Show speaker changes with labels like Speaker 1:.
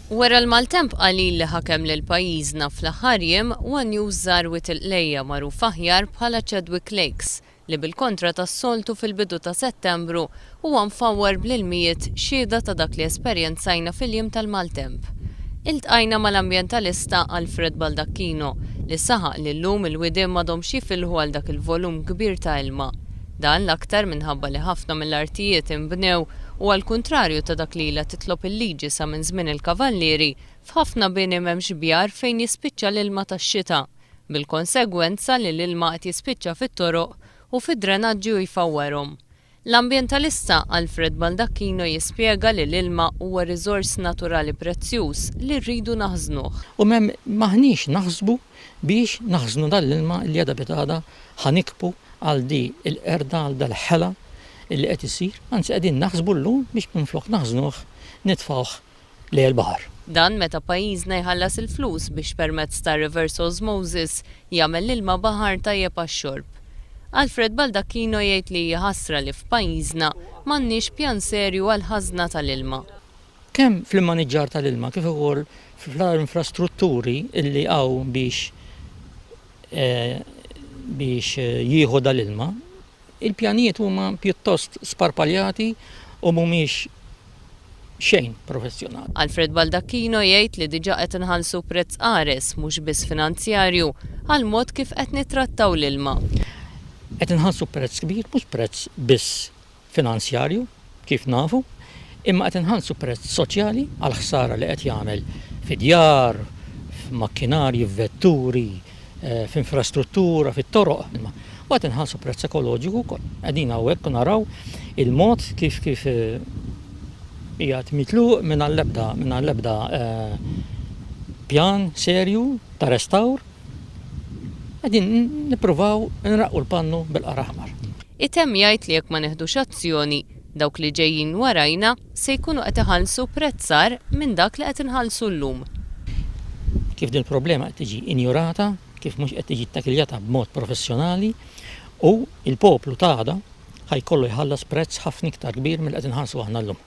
Speaker 1: Wara l-maltemp qalil li ħakem lil pajjiżna fl-aħħar jiem One News żar Witilqlejja magħruf aħjar bħala Chadwick Lakes li bil-kontra tas-soltu fil-bidu ta' Settembru huwa mfawwar bl-ilmijiet xhieda ta' dak li esperjenzajna fil-jiem tal-maltemp. Iltqajna mal-ambjentalista Alfred Baldacchino li saħaq li llum il-widiem m'għadhomx jifilħu għal dak il-volum kbir ta' ilma. Dan l-aktar minħabba li ħafna mill-artijiet inbnew u għal-kuntrarju ta' dak li ilha titlob il-liġi sa minn żmien il-kavallieri f'ħafna bini m'hemmx bjar fejn jispiċċa l-ilma tax-xita, bil-konsegwenza li l-ilma qed jispiċċa fit-toroq u fid-drenaġġi u jfawwerhom. L-ambjentalista Alfred Baldacchino jispjega li l-ilma huwa riżors naturali prezzjuż li rridu naħżnuh.
Speaker 2: U maħniex naħsbu biex naħżnu dal-ilma li għadha bitada ħanikbu għal di il-qerda għal dal-ħela illi qed isir, anzi qegħdin naħsbu llum biex minflok naħżnuh nitfgħuh lejn il-baħar.
Speaker 1: Dan meta pajjiżna jħallas il-flus biex permezz ta' reverse osmosis jagħmel l-ilma baħar tajjeb għax-xorb. Alfred Baldacchino jgħid li ħasra li f'pajjiżna m'għandniex pjan serju għal ħażna tal-ilma.
Speaker 2: Kemm fl-immaniġġar tal-ilma kif ukoll fl-infrastrutturi illi hawn biex jieħu dal-ilma, il-pjanijiet huma pjuttost sparpaljati u mhumiex xejn professjonali.
Speaker 1: Alfred Baldacchino jgħid li diġà qed inħallsu prezz qares mhux biss finanzjarju għal mod kif qed nittrattaw l-ilma.
Speaker 2: Qed inħallsu prezz kbir, mhux prezz biss finanzjarju kif nafu, imma qed inħallsu prezz soċjali għal ħsara li qed jagħmel fid-djar, f'makkinarji, f'vetturi, f'infrastruttura, fit-toroq. U qed inħallsu prezz ekoloġiku wkoll. Qegħdin hawnhekk u naraw il-mod kif hija mitluq minn l-ebda pjan serju ta' restawr. Qegħdin nippruvaw nraqqu l-pannu bil-qara aħmar.
Speaker 1: Item jgħid li jekk ma neħdux azzjoni dawk li ġejjin warajna se jkunu qed iħallsu prezzar minn dak li qed inħallsu llum.
Speaker 2: Kif din il-problema qed tiġi injurata, kif mhux qed tiġi takiljata b'mod professjonali u il-poplu ta' għada ħajkollu jħallas prezz ħafna iktar kbir mill qed inħallsu aħna llum.